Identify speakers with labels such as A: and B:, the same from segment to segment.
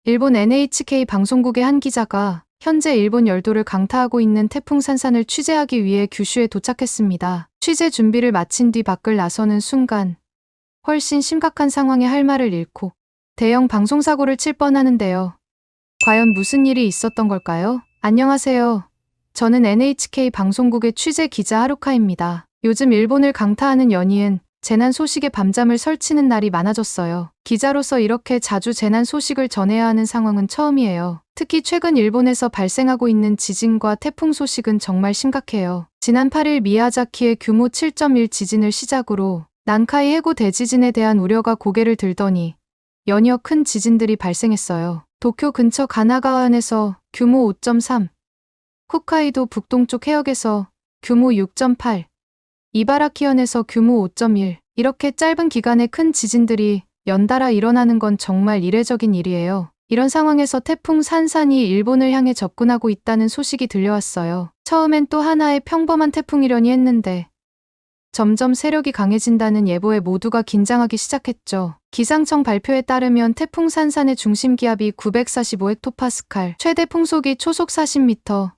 A: 일본 NHK 방송국의 한 기자가 현재 일본 열도를 강타하고 있는 태풍 산산을 취재하기 위해 규슈에 도착했습니다. 취재 준비를 마친 뒤 밖을 나서는 순간 훨씬 심각한 상황에 할 말을 잃고 대형 방송사고를 칠 뻔하는데요. 과연 무슨 일이 있었던 걸까요? 안녕하세요. 저는 NHK 방송국의 취재 기자 하루카입니다. 요즘 일본을 강타하는 연이은 재난 소식에 밤잠을 설치는 날이 많아졌어요. 기자로서 이렇게 자주 재난 소식을 전해야 하는 상황은 처음이에요. 특히 최근 일본에서 발생하고 있는 지진과 태풍 소식은 정말 심각해요. 지난 8일 미야자키의 규모 7.1 지진을 시작으로 난카이 해구 대지진에 대한 우려가 고개를 들더니 연이어 큰 지진들이 발생했어요. 도쿄 근처 가나가와현에서 규모 5.3, 홋카이도 북동쪽 해역에서 규모 6.8, 이바라키현에서 규모 5.1, 이렇게 짧은 기간에 큰 지진들이 연달아 일어나는 건 정말 이례적인 일이에요. 이런 상황에서 태풍 산산이 일본을 향해 접근하고 있다는 소식이 들려왔어요. 처음엔 또 하나의 평범한 태풍이려니 했는데 점점 세력이 강해진다는 예보에 모두가 긴장하기 시작했죠. 기상청 발표에 따르면 태풍 산산의 중심 기압이 945헥토파스칼, 최대 풍속이 초속 40m,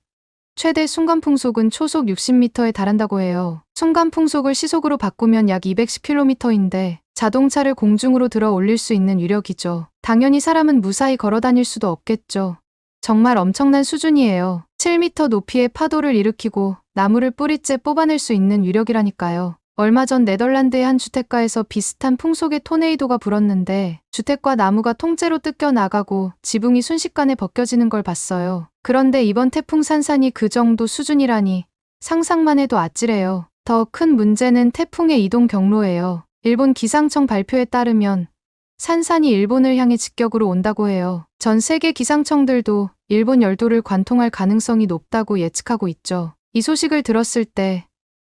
A: 최대 순간 풍속은 초속 60m에 달한다고 해요. 순간 풍속을 시속으로 바꾸면 약 210km인데 자동차를 공중으로 들어 올릴 수 있는 위력이죠. 당연히 사람은 무사히 걸어 다닐 수도 없겠죠. 정말 엄청난 수준이에요. 7m 높이의 파도를 일으키고 나무를 뿌리째 뽑아낼 수 있는 위력이라니까요. 얼마 전 네덜란드의 한 주택가에서 비슷한 풍속의 토네이도가 불었는데 주택과 나무가 통째로 뜯겨 나가고 지붕이 순식간에 벗겨지는 걸 봤어요. 그런데 이번 태풍 산산이 그 정도 수준이라니 상상만 해도 아찔해요. 더 큰 문제는 태풍의 이동 경로예요. 일본 기상청 발표에 따르면 산산이 일본을 향해 직격으로 온다고 해요. 전 세계 기상청들도 일본 열도를 관통할 가능성이 높다고 예측하고 있죠. 이 소식을 들었을 때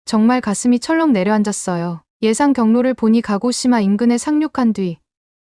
A: 정말 가슴이 철렁 내려앉았어요. 예상 경로를 보니 가고시마 인근에 상륙한 뒤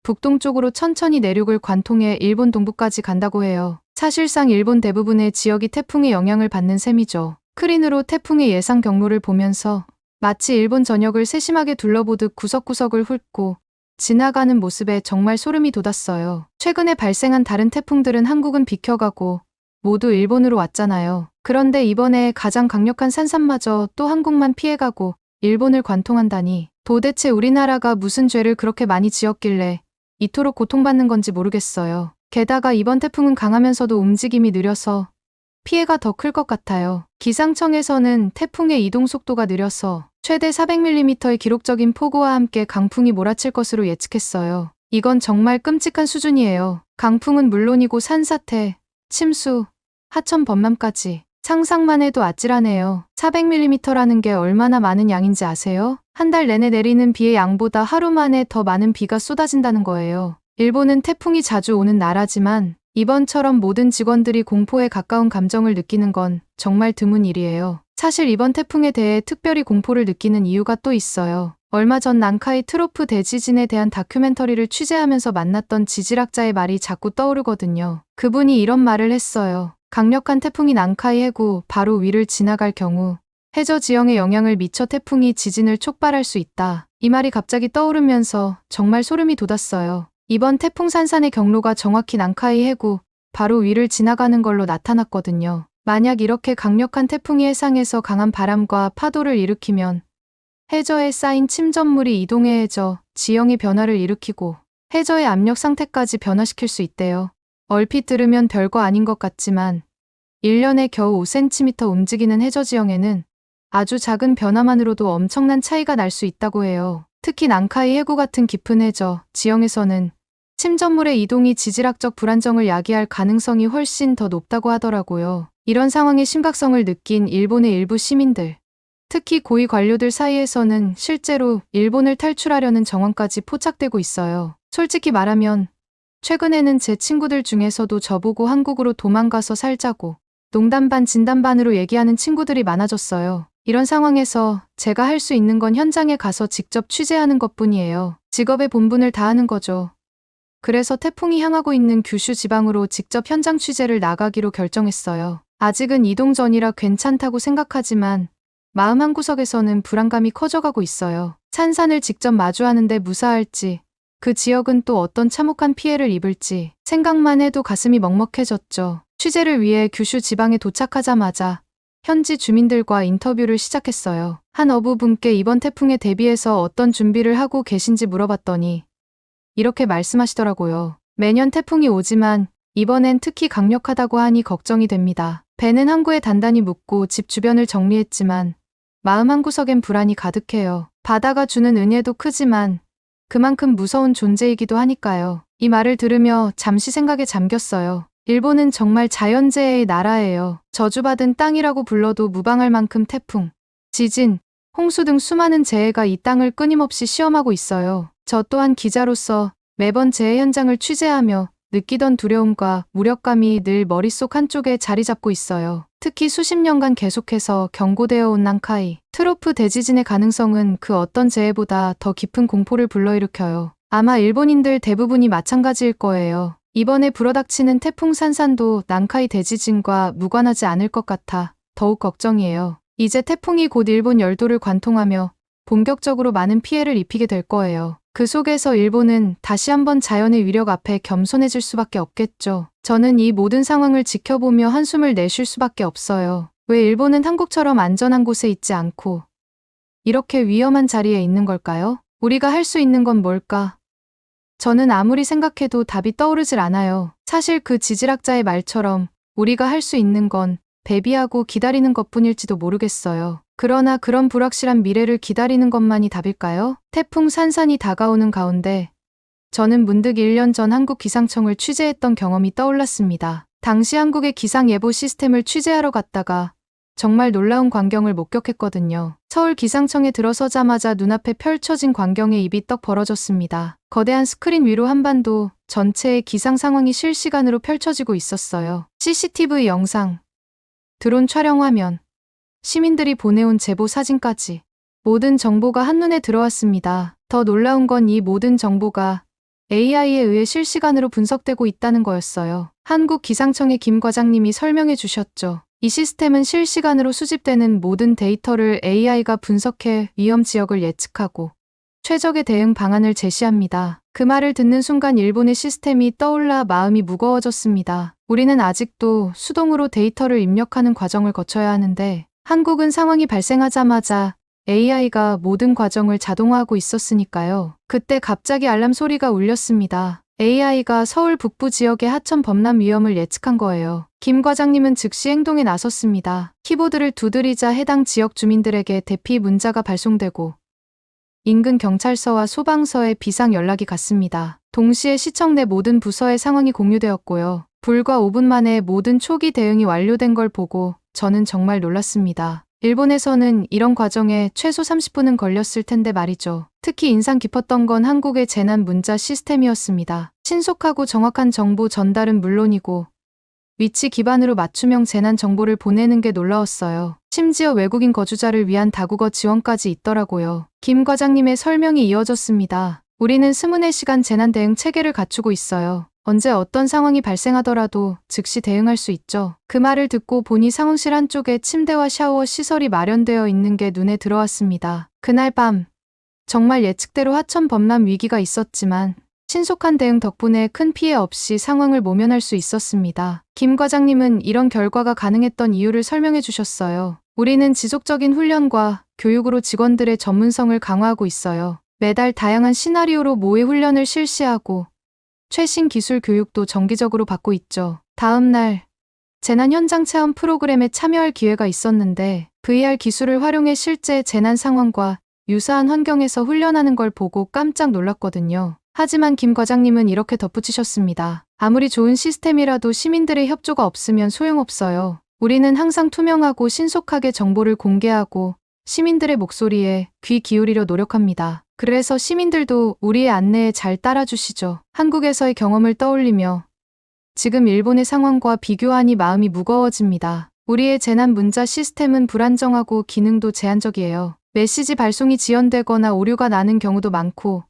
A: 북동쪽으로 천천히 내륙을 관통해 일본 동부까지 간다고 해요. 사실상 일본 대부분의 지역이 태풍의 영향을 받는 셈이죠. 크린으로 태풍의 예상 경로를 보면서 마치 일본 전역을 세심하게 둘러보듯 구석구석을 훑고 지나가는 모습에 정말 소름이 돋았어요. 최근에 발생한 다른 태풍들은 한국은 비켜가고 모두 일본으로 왔잖아요. 그런데 이번에 가장 강력한 산산마저 또 한국만 피해가고 일본을 관통한다니 도대체 우리나라가 무슨 죄를 그렇게 많이 지었길래 이토록 고통받는 건지 모르겠어요. 게다가 이번 태풍은 강하면서도 움직임이 느려서 피해가 더 클 것 같아요. 기상청에서는 태풍의 이동 속도가 느려서 최대 400mm의 기록적인 폭우와 함께 강풍이 몰아칠 것으로 예측했어요. 이건 정말 끔찍한 수준이에요. 강풍은 물론이고 산사태, 침수, 하천 범람까지 상상만 해도 아찔하네요. 400mm라는 게 얼마나 많은 양인지 아세요? 한 달 내내 내리는 비의 양보다 하루 만에 더 많은 비가 쏟아진다는 거예요. 일본은 태풍이 자주 오는 나라지만 이번처럼 모든 직원들이 공포에 가까운 감정을 느끼는 건 정말 드문 일이에요. 사실 이번 태풍에 대해 특별히 공포를 느끼는 이유가 또 있어요. 얼마 전 난카이 트로프 대지진에 대한 다큐멘터리를 취재하면서 만났던 지질학자의 말이 자꾸 떠오르거든요. 그분이 이런 말을 했어요. 강력한 태풍이 난카이 해구 바로 위를 지나갈 경우 해저 지형에 영향을 미쳐 태풍이 지진을 촉발할 수 있다. 이 말이 갑자기 떠오르면서 정말 소름이 돋았어요. 이번 태풍 산산의 경로가 정확히 난카이 해구 바로 위를 지나가는 걸로 나타났거든요. 만약 이렇게 강력한 태풍이 해상에서 강한 바람과 파도를 일으키면 해저에 쌓인 침전물이 이동해 해저 지형의 변화를 일으키고 해저의 압력 상태까지 변화시킬 수 있대요. 얼핏 들으면 별거 아닌 것 같지만 1년에 겨우 5cm 움직이는 해저 지형에는 아주 작은 변화만으로도 엄청난 차이가 날 수 있다고 해요. 특히 난카이 해구 같은 깊은 해저 지형에서는 침전물의 이동이 지질학적 불안정을 야기할 가능성이 훨씬 더 높다고 하더라고요. 이런 상황의 심각성을 느낀 일본의 일부 시민들, 특히 고위 관료들 사이에서는 실제로 일본을 탈출하려는 정황까지 포착되고 있어요. 솔직히 말하면 최근에는 제 친구들 중에서도 저보고 한국으로 도망가서 살자고 농담 반 진담 반으로 얘기하는 친구들이 많아졌어요. 이런 상황에서 제가 할 수 있는 건 현장에 가서 직접 취재하는 것뿐이에요. 직업의 본분을 다하는 거죠. 그래서 태풍이 향하고 있는 규슈 지방으로 직접 현장 취재를 나가기로 결정했어요. 아직은 이동 전이라 괜찮다고 생각하지만 마음 한구석에서는 불안감이 커져가고 있어요. 산산을 직접 마주하는데 무사할지 그 지역은 또 어떤 참혹한 피해를 입을지 생각만 해도 가슴이 먹먹해졌죠. 취재를 위해 규슈 지방에 도착하자마자 현지 주민들과 인터뷰를 시작했어요. 한 어부분께 이번 태풍에 대비해서 어떤 준비를 하고 계신지 물어봤더니 이렇게 말씀하시더라고요. 매년 태풍이 오지만 이번엔 특히 강력하다고 하니 걱정이 됩니다. 배는 항구에 단단히 묶고 집 주변을 정리했지만 마음 한구석엔 불안이 가득해요. 바다가 주는 은혜도 크지만 그만큼 무서운 존재이기도 하니까요. 이 말을 들으며 잠시 생각에 잠겼어요. 일본은 정말 자연재해의 나라예요. 저주받은 땅이라고 불러도 무방할 만큼 태풍, 지진, 홍수 등 수많은 재해가 이 땅을 끊임없이 시험하고 있어요. 저 또한 기자로서 매번 재해 현장을 취재하며 느끼던 두려움과 무력감이 늘 머릿속 한쪽에 자리 잡고 있어요. 특히 수십 년간 계속해서 경고되어 온 난카이, 트로프 대지진의 가능성은 그 어떤 재해보다 더 깊은 공포를 불러일으켜요. 아마 일본인들 대부분이 마찬가지일 거예요. 이번에 불어닥치는 태풍 산산도 난카이 대지진과 무관하지 않을 것 같아 더욱 걱정이에요. 이제 태풍이 곧 일본 열도를 관통하며 본격적으로 많은 피해를 입히게 될 거예요. 그 속에서 일본은 다시 한번 자연의 위력 앞에 겸손해질 수밖에 없겠죠. 저는 이 모든 상황을 지켜보며 한숨을 내쉴 수밖에 없어요. 왜 일본은 한국처럼 안전한 곳에 있지 않고 이렇게 위험한 자리에 있는 걸까요? 우리가 할 수 있는 건 뭘까? 저는 아무리 생각해도 답이 떠오르질 않아요. 사실 그 지질학자의 말처럼 우리가 할 수 있는 건 대비하고 기다리는 것뿐일지도 모르겠어요. 그러나 그런 불확실한 미래를 기다리는 것만이 답일까요? 태풍 산산이 다가오는 가운데 저는 문득 1년 전 한국 기상청을 취재했던 경험이 떠올랐습니다. 당시 한국의 기상예보 시스템을 취재하러 갔다가 정말 놀라운 광경을 목격했거든요. 서울 기상청에 들어서자마자 눈앞에 펼쳐진 광경에 입이 떡 벌어졌습니다. 거대한 스크린 위로 한반도 전체의 기상 상황이 실시간으로 펼쳐지고 있었어요. CCTV 영상, 드론 촬영 화면, 시민들이 보내온 제보 사진까지 모든 정보가 한눈에 들어왔습니다. 더 놀라운 건 이 모든 정보가 AI에 의해 실시간으로 분석되고 있다는 거였어요. 한국 기상청의 김 과장님이 설명해 주셨죠. 이 시스템은 실시간으로 수집되는 모든 데이터를 AI가 분석해 위험 지역을 예측하고 최적의 대응 방안을 제시합니다. 그 말을 듣는 순간 일본의 시스템이 떠올라 마음이 무거워졌습니다. 우리는 아직도 수동으로 데이터를 입력하는 과정을 거쳐야 하는데 한국은 상황이 발생하자마자 AI가 모든 과정을 자동화하고 있었으니까요. 그때 갑자기 알람 소리가 울렸습니다. AI가 서울 북부 지역의 하천 범람 위험을 예측한 거예요. 김 과장님은 즉시 행동에 나섰습니다. 키보드를 두드리자 해당 지역 주민들에게 대피 문자가 발송되고 인근 경찰서와 소방서에 비상 연락이 갔습니다. 동시에 시청 내 모든 부서의 상황이 공유되었고요. 불과 5분 만에 모든 초기 대응이 완료된 걸 보고 저는 정말 놀랐습니다. 일본에서는 이런 과정에 최소 30분은 걸렸을 텐데 말이죠. 특히 인상 깊었던 건 한국의 재난 문자 시스템이었습니다. 신속하고 정확한 정보 전달은 물론이고 위치 기반으로 맞춤형 재난 정보를 보내는 게 놀라웠어요. 심지어 외국인 거주자를 위한 다국어 지원까지 있더라고요. 김 과장님의 설명이 이어졌습니다. 우리는 24시간 재난 대응 체계를 갖추고 있어요. 언제 어떤 상황이 발생하더라도 즉시 대응할 수 있죠. 그 말을 듣고 보니 상황실 한쪽에 침대와 샤워 시설이 마련되어 있는 게 눈에 들어왔습니다. 그날 밤 정말 예측대로 하천 범람 위기가 있었지만 신속한 대응 덕분에 큰 피해 없이 상황을 모면할 수 있었습니다. 김 과장님은 이런 결과가 가능했던 이유를 설명해 주셨어요. 우리는 지속적인 훈련과 교육으로 직원들의 전문성을 강화하고 있어요. 매달 다양한 시나리오로 모의 훈련을 실시하고 최신 기술 교육도 정기적으로 받고 있죠. 다음 날 재난 현장 체험 프로그램에 참여할 기회가 있었는데 VR 기술을 활용해 실제 재난 상황과 유사한 환경에서 훈련하는 걸 보고 깜짝 놀랐거든요. 하지만 김 과장님은 이렇게 덧붙이셨습니다. 아무리 좋은 시스템이라도 시민들의 협조가 없으면 소용없어요. 우리는 항상 투명하고 신속하게 정보를 공개하고 시민들의 목소리에 귀 기울이려 노력합니다. 그래서 시민들도 우리의 안내에 잘 따라주시죠. 한국에서의 경험을 떠올리며 지금 일본의 상황과 비교하니 마음이 무거워집니다. 우리의 재난 문자 시스템은 불안정하고 기능도 제한적이에요. 메시지 발송이 지연되거나 오류가 나는 경우도 많고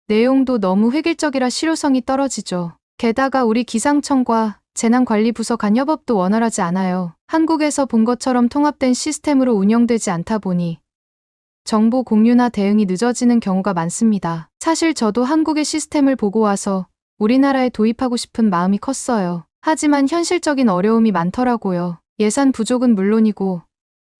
A: 내용도 너무 획일적이라 실효성이 떨어지죠. 게다가 우리 기상청과 재난관리부서 간 협업도 원활하지 않아요. 한국에서 본 것처럼 통합된 시스템으로 운영되지 않다 보니 정보 공유나 대응이 늦어지는 경우가 많습니다. 사실 저도 한국의 시스템을 보고 와서 우리나라에 도입하고 싶은 마음이 컸어요. 하지만 현실적인 어려움이 많더라고요. 예산 부족은 물론이고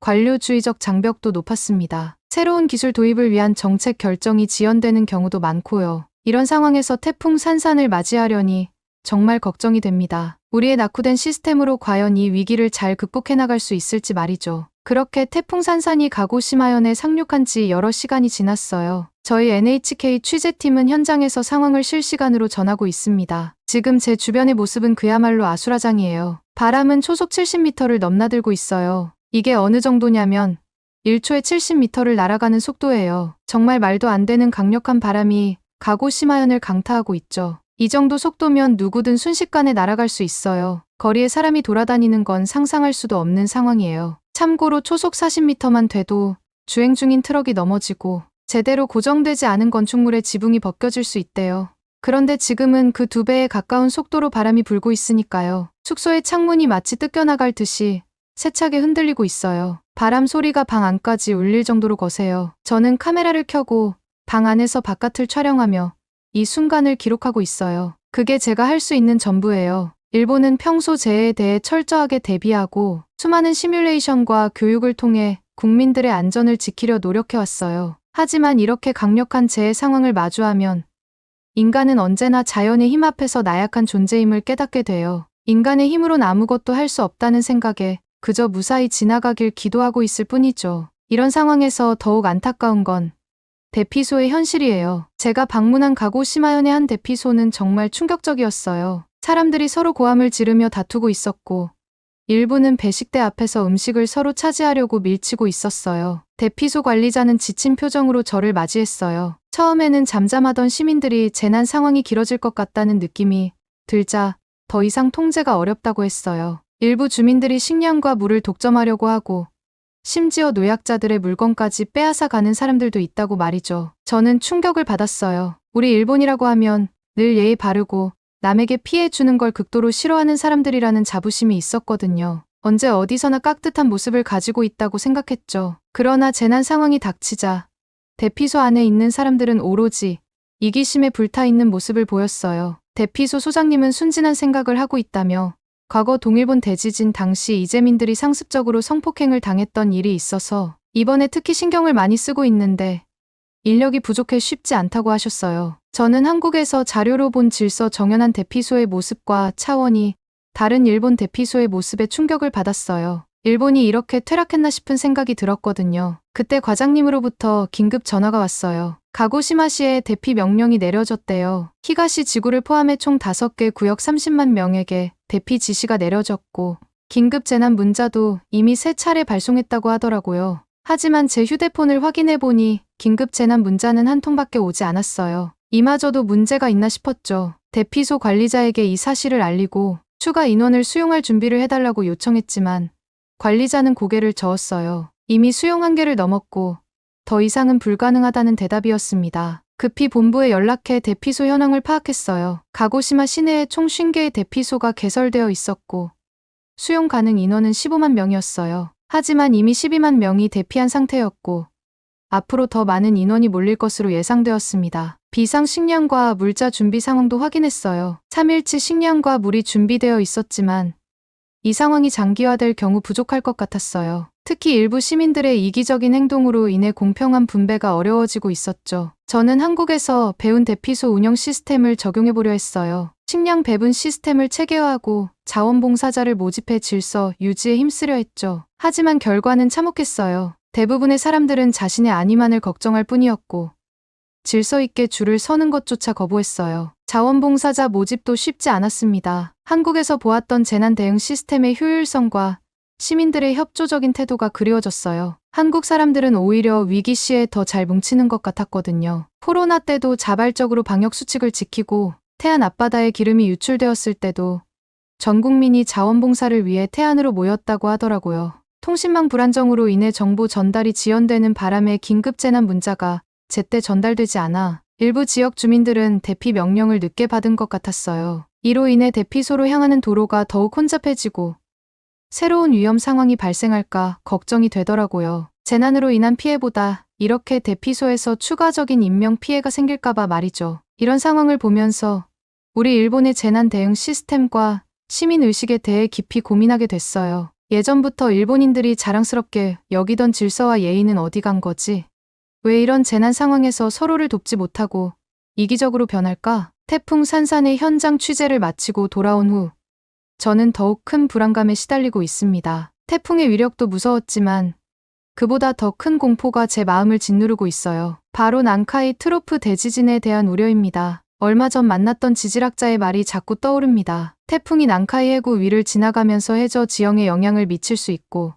A: 관료주의적 장벽도 높았습니다. 새로운 기술 도입을 위한 정책 결정이 지연되는 경우도 많고요. 이런 상황에서 태풍 산산을 맞이하려니 정말 걱정이 됩니다. 우리의 낙후된 시스템으로 과연 이 위기를 잘 극복해 나갈 수 있을지 말이죠. 그렇게 태풍 산산이 가고시마현에 상륙한 지 여러 시간이 지났어요. 저희 NHK 취재팀은 현장에서 상황을 실시간으로 전하고 있습니다. 지금 제 주변의 모습은 그야말로 아수라장이에요. 바람은 초속 70m를 넘나들고 있어요. 이게 어느 정도냐면 1초에 70m를 날아가는 속도예요. 정말 말도 안 되는 강력한 바람이 가고시마현을 강타하고 있죠. 이 정도 속도면 누구든 순식간에 날아갈 수 있어요. 거리에 사람이 돌아다니는 건 상상할 수도 없는 상황이에요. 참고로 초속 40m만 돼도 주행 중인 트럭이 넘어지고 제대로 고정되지 않은 건축물의 지붕이 벗겨질 수 있대요. 그런데 지금은 그 2배에 가까운 속도로 바람이 불고 있으니까요. 숙소의 창문이 마치 뜯겨나갈 듯이 세차게 흔들리고 있어요. 바람 소리가 방 안까지 울릴 정도로 거세요. 저는 카메라를 켜고 방 안에서 바깥을 촬영하며 이 순간을 기록하고 있어요. 그게 제가 할 수 있는 전부예요. 일본은 평소 재해에 대해 철저하게 대비하고 수많은 시뮬레이션과 교육을 통해 국민들의 안전을 지키려 노력해왔어요. 하지만 이렇게 강력한 재해 상황을 마주하면 인간은 언제나 자연의 힘 앞에서 나약한 존재임을 깨닫게 돼요. 인간의 힘으론 아무것도 할 수 없다는 생각에 그저 무사히 지나가길 기도하고 있을 뿐이죠. 이런 상황에서 더욱 안타까운 건 대피소의 현실이에요. 제가 방문한 가고시마현의 한 대피소는 정말 충격적이었어요. 사람들이 서로 고함을 지르며 다투고 있었고 일부는 배식대 앞에서 음식을 서로 차지하려고 밀치고 있었어요. 대피소 관리자는 지친 표정으로 저를 맞이했어요. 처음에는 잠잠하던 시민들이 재난 상황이 길어질 것 같다는 느낌이 들자 더 이상 통제가 어렵다고 했어요. 일부 주민들이 식량과 물을 독점하려고 하고 심지어 노약자들의 물건까지 빼앗아 가는 사람들도 있다고 말이죠. 저는 충격을 받았어요. 우리 일본이라고 하면 늘 예의 바르고 남에게 피해 주는 걸 극도로 싫어하는 사람들이라는 자부심이 있었거든요. 언제 어디서나 깍듯한 모습을 가지고 있다고 생각했죠. 그러나 재난 상황이 닥치자 대피소 안에 있는 사람들은 오로지 이기심에 불타있는 모습을 보였어요. 대피소 소장님은 순진한 생각을 하고 있다며 과거 동일본 대지진 당시 이재민들이 상습적으로 성폭행을 당했던 일이 있어서 이번에 특히 신경을 많이 쓰고 있는데 인력이 부족해 쉽지 않다고 하셨어요. 저는 한국에서 자료로 본 질서 정연한 대피소의 모습과 차원이 다른 일본 대피소의 모습에 충격을 받았어요. 일본이 이렇게 퇴락했나 싶은 생각이 들었거든요. 그때 과장님으로부터 긴급 전화가 왔어요. 가고시마시에 대피 명령이 내려졌대요. 히가시 지구를 포함해 총 5개 구역 30만 명에게 대피 지시가 내려졌고 긴급 재난 문자도 이미 3차례 발송했다고 하더라고요. 하지만 제 휴대폰을 확인해보니 긴급 재난 문자는 한 통밖에 오지 않았어요. 이마저도 문제가 있나 싶었죠. 대피소 관리자에게 이 사실을 알리고 추가 인원을 수용할 준비를 해달라고 요청했지만 관리자는 고개를 저었어요. 이미 수용 한계를 넘었고 더 이상은 불가능하다는 대답이었습니다. 급히 본부에 연락해 대피소 현황을 파악했어요. 가고시마 시내에 총 50개의 대피소가 개설되어 있었고 수용 가능 인원은 15만 명이었어요. 하지만 이미 12만 명이 대피한 상태였고 앞으로 더 많은 인원이 몰릴 것으로 예상되었습니다. 비상 식량과 물자 준비 상황도 확인했어요. 3일치 식량과 물이 준비되어 있었지만 이 상황이 장기화될 경우 부족할 것 같았어요. 특히 일부 시민들의 이기적인 행동으로 인해 공평한 분배가 어려워지고 있었죠. 저는 한국에서 배운 대피소 운영 시스템을 적용해보려 했어요. 식량 배분 시스템을 체계화하고 자원봉사자를 모집해 질서 유지에 힘쓰려 했죠. 하지만 결과는 참혹했어요. 대부분의 사람들은 자신의 안위만을 걱정할 뿐이었고 질서 있게 줄을 서는 것조차 거부했어요. 자원봉사자 모집도 쉽지 않았습니다. 한국에서 보았던 재난 대응 시스템의 효율성과 시민들의 협조적인 태도가 그리워졌어요. 한국 사람들은 오히려 위기 시에 더 잘 뭉치는 것 같았거든요. 코로나 때도 자발적으로 방역 수칙을 지키고 태안 앞바다에 기름이 유출되었을 때도 전 국민이 자원봉사를 위해 태안으로 모였다고 하더라고요. 통신망 불안정으로 인해 정보 전달이 지연되는 바람에 긴급 재난 문자가 제때 전달되지 않아 일부 지역 주민들은 대피 명령을 늦게 받은 것 같았어요. 이로 인해 대피소로 향하는 도로가 더욱 혼잡해지고 새로운 위험 상황이 발생할까 걱정이 되더라고요. 재난으로 인한 피해보다 이렇게 대피소에서 추가적인 인명 피해가 생길까봐 말이죠. 이런 상황을 보면서 우리 일본의 재난 대응 시스템과 시민의식에 대해 깊이 고민하게 됐어요. 예전부터 일본인들이 자랑스럽게 여기던 질서와 예의는 어디 간 거지? 왜 이런 재난 상황에서 서로를 돕지 못하고 이기적으로 변할까? 태풍 산산의 현장 취재를 마치고 돌아온 후 저는 더욱 큰 불안감에 시달리고 있습니다. 태풍의 위력도 무서웠지만 그보다 더 큰 공포가 제 마음을 짓누르고 있어요. 바로 난카이 트로프 대지진에 대한 우려입니다. 얼마 전 만났던 지질학자의 말이 자꾸 떠오릅니다. 태풍이 난카이 해구 위를 지나가면서 해저 지형에 영향을 미칠 수 있고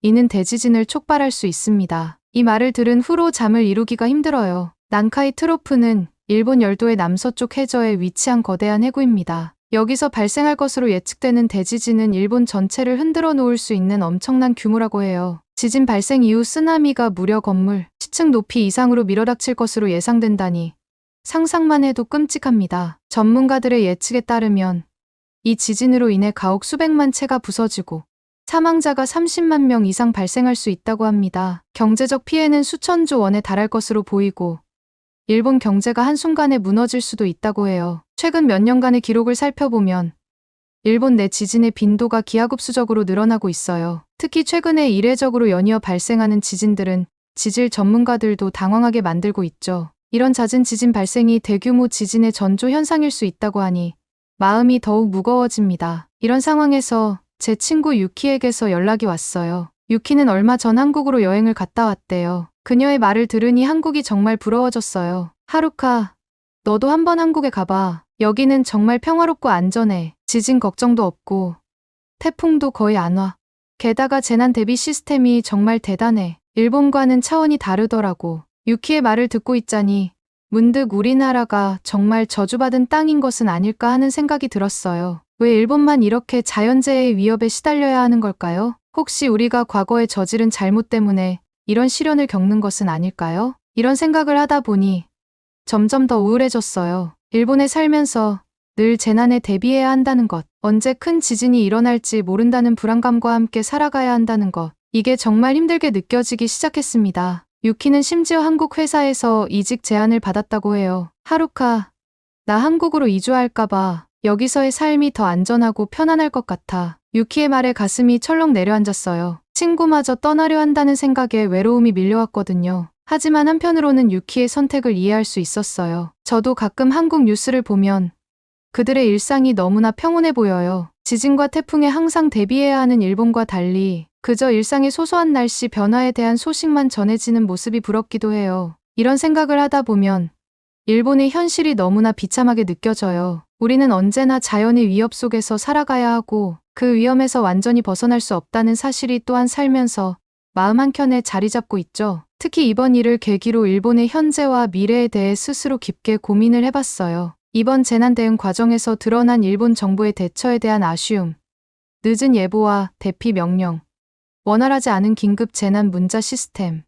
A: 이는 대지진을 촉발할 수 있습니다. 이 말을 들은 후로 잠을 이루기가 힘들어요. 난카이 트로프는 일본 열도의 남서쪽 해저에 위치한 거대한 해구입니다. 여기서 발생할 것으로 예측되는 대지진은 일본 전체를 흔들어 놓을 수 있는 엄청난 규모라고 해요. 지진 발생 이후 쓰나미가 무려 건물 10층 높이 이상으로 밀어닥칠 것으로 예상된다니 상상만 해도 끔찍합니다. 전문가들의 예측에 따르면 이 지진으로 인해 가옥 수백만 채가 부서지고 사망자가 30만 명 이상 발생할 수 있다고 합니다. 경제적 피해는 수천조 원에 달할 것으로 보이고 일본 경제가 한순간에 무너질 수도 있다고 해요. 최근 몇 년간의 기록을 살펴보면 일본 내 지진의 빈도가 기하급수적으로 늘어나고 있어요. 특히 최근에 이례적으로 연이어 발생하는 지진들은 지질 전문가들도 당황하게 만들고 있죠. 이런 잦은 지진 발생이 대규모 지진의 전조 현상일 수 있다고 하니 마음이 더욱 무거워집니다. 이런 상황에서 제 친구 유키에게서 연락이 왔어요. 유키는 얼마 전 한국으로 여행을 갔다 왔대요. 그녀의 말을 들으니 한국이 정말 부러워졌어요. 하루카, 너도 한번 한국에 가봐. 여기는 정말 평화롭고 안전해. 지진 걱정도 없고 태풍도 거의 안 와. 게다가 재난 대비 시스템이 정말 대단해. 일본과는 차원이 다르더라고. 유키의 말을 듣고 있자니 문득 우리나라가 정말 저주받은 땅인 것은 아닐까 하는 생각이 들었어요. 왜 일본만 이렇게 자연재해의 위협에 시달려야 하는 걸까요? 혹시 우리가 과거에 저지른 잘못 때문에 이런 시련을 겪는 것은 아닐까요? 이런 생각을 하다 보니 점점 더 우울해졌어요. 일본에 살면서 늘 재난에 대비해야 한다는 것, 언제 큰 지진이 일어날지 모른다는 불안감과 함께 살아가야 한다는 것, 이게 정말 힘들게 느껴지기 시작했습니다. 유키는 심지어 한국 회사에서 이직 제안을 받았다고 해요. 하루카, 나 한국으로 이주할까봐 여기서의 삶이 더 안전하고 편안할 것 같아. 유키의 말에 가슴이 철렁 내려앉았어요. 친구마저 떠나려 한다는 생각에 외로움이 밀려왔거든요. 하지만 한편으로는 유키의 선택을 이해할 수 있었어요. 저도 가끔 한국 뉴스를 보면 그들의 일상이 너무나 평온해 보여요. 지진과 태풍에 항상 대비해야 하는 일본과 달리 그저 일상의 소소한 날씨 변화에 대한 소식만 전해지는 모습이 부럽기도 해요. 이런 생각을 하다 보면 일본의 현실이 너무나 비참하게 느껴져요. 우리는 언제나 자연의 위협 속에서 살아가야 하고 그 위험에서 완전히 벗어날 수 없다는 사실이 또한 살면서 마음 한켠에 자리 잡고 있죠. 특히 이번 일을 계기로 일본의 현재와 미래에 대해 스스로 깊게 고민을 해봤어요. 이번 재난 대응 과정에서 드러난 일본 정부의 대처에 대한 아쉬움, 늦은 예보와 대피 명령, 원활하지 않은 긴급 재난 문자 시스템,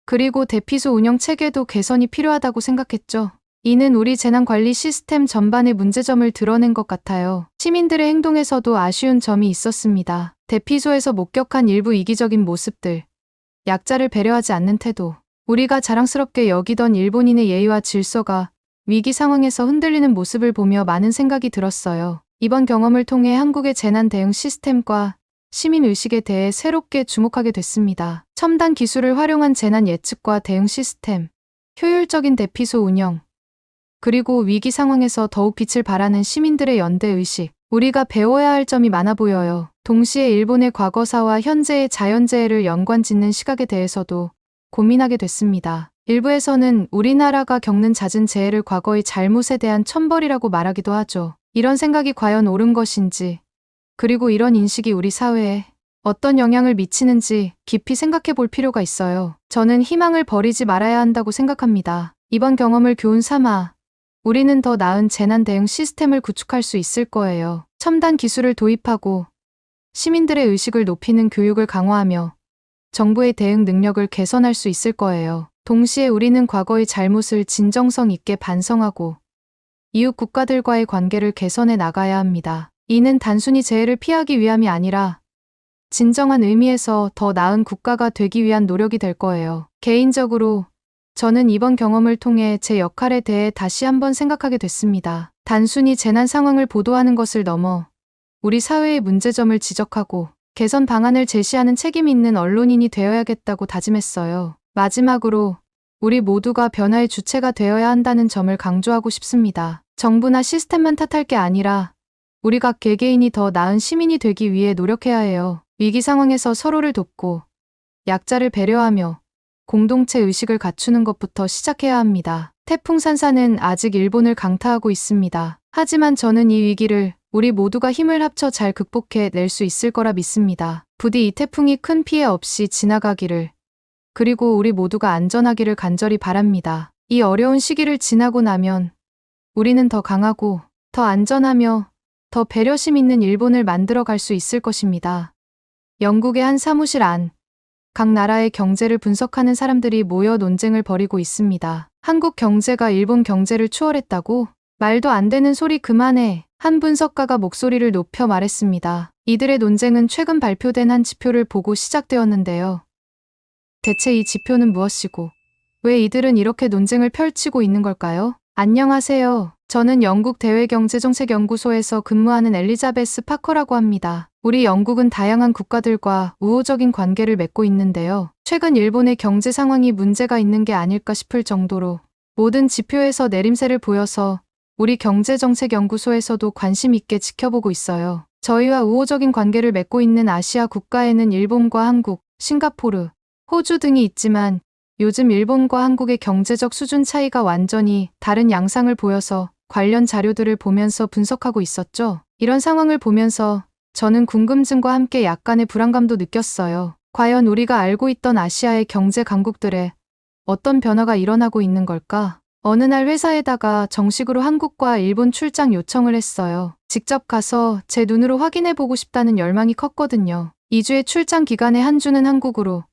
A: 그리고 대피소 운영 체계도 개선이 필요하다고 생각했죠. 이는 우리 재난관리 시스템 전반의 문제점을 드러낸 것 같아요. 시민들의 행동에서도 아쉬운 점이 있었습니다. 대피소에서 목격한 일부 이기적인 모습들, 약자를 배려하지 않는 태도, 우리가 자랑스럽게 여기던 일본인의 예의와 질서가 위기 상황에서 흔들리는 모습을 보며 많은 생각이 들었어요. 이번 경험을 통해 한국의 재난 대응 시스템과 시민의식에 대해 새롭게 주목하게 됐습니다. 첨단 기술을 활용한 재난 예측과 대응 시스템, 효율적인 대피소 운영, 그리고 위기 상황에서 더욱 빛을 발하는 시민들의 연대의식, 우리가 배워야 할 점이 많아 보여요. 동시에 일본의 과거사와 현재의 자연재해를 연관짓는 시각에 대해서도 고민하게 됐습니다. 일부에서는 우리나라가 겪는 잦은 재해를 과거의 잘못에 대한 천벌이라고 말하기도 하죠. 이런 생각이 과연 옳은 것인지, 그리고 이런 인식이 우리 사회에 어떤 영향을 미치는지 깊이 생각해 볼 필요가 있어요. 저는 희망을 버리지 말아야 한다고 생각합니다. 이번 경험을 교훈 삼아 우리는 더 나은 재난 대응 시스템을 구축할 수 있을 거예요. 첨단 기술을 도입하고 시민들의 의식을 높이는 교육을 강화하며 정부의 대응 능력을 개선할 수 있을 거예요. 동시에 우리는 과거의 잘못을 진정성 있게 반성하고 이웃 국가들과의 관계를 개선해 나가야 합니다. 이는 단순히 재해를 피하기 위함이 아니라 진정한 의미에서 더 나은 국가가 되기 위한 노력이 될 거예요. 개인적으로 저는 이번 경험을 통해 제 역할에 대해 다시 한번 생각하게 됐습니다. 단순히 재난 상황을 보도하는 것을 넘어 우리 사회의 문제점을 지적하고 개선 방안을 제시하는 책임 있는 언론인이 되어야겠다고 다짐했어요. 마지막으로 우리 모두가 변화의 주체가 되어야 한다는 점을 강조하고 싶습니다. 정부나 시스템만 탓할 게 아니라 우리 각 개개인이 더 나은 시민이 되기 위해 노력해야 해요. 위기 상황에서 서로를 돕고 약자를 배려하며 공동체 의식을 갖추는 것부터 시작해야 합니다. 태풍 산사는 아직 일본을 강타하고 있습니다. 하지만 저는 이 위기를 우리 모두가 힘을 합쳐 잘 극복해 낼 수 있을 거라 믿습니다. 부디 이 태풍이 큰 피해 없이 지나가기를, 그리고 우리 모두가 안전하기를 간절히 바랍니다. 이 어려운 시기를 지나고 나면 우리는 더 강하고 더 안전하며 더 배려심 있는 일본을 만들어 갈 수 있을 것입니다. 영국의 한 사무실 안, 각 나라의 경제를 분석하는 사람들이 모여 논쟁을 벌이고 있습니다. 한국 경제가 일본 경제를 추월했다고? 말도 안 되는 소리 그만해. 한 분석가가 목소리를 높여 말했습니다. 이들의 논쟁은 최근 발표된 한 지표를 보고 시작되었는데요. 대체 이 지표는 무엇이고 왜 이들은 이렇게 논쟁을 펼치고 있는 걸까요? 안녕하세요. 저는 영국 대외경제정책연구소에서 근무하는 엘리자베스 파커라고 합니다. 우리 영국은 다양한 국가들과 우호적인 관계를 맺고 있는데요. 최근 일본의 경제 상황이 문제가 있는 게 아닐까 싶을 정도로 모든 지표에서 내림세를 보여서 우리 경제정책연구소에서도 관심 있게 지켜보고 있어요. 저희와 우호적인 관계를 맺고 있는 아시아 국가에는 일본과 한국, 싱가포르, 호주 등이 있지만 요즘 일본과 한국의 경제적 수준 차이가 완전히 다른 양상을 보여서 관련 자료들을 보면서 분석하고 있었죠. 이런 상황을 보면서 저는 궁금증과 함께 약간의 불안감도 느꼈어요. 과연 우리가 알고 있던 아시아의 경제 강국들에 어떤 변화가 일어나고 있는 걸까? 어느 날 회사에다가 정식으로 한국과 일본 출장 요청을 했어요. 직접 가서 제 눈으로 확인해 보고 싶다는 열망이 컸거든요. 2주의 출장 기간에 한 주는 한국으로,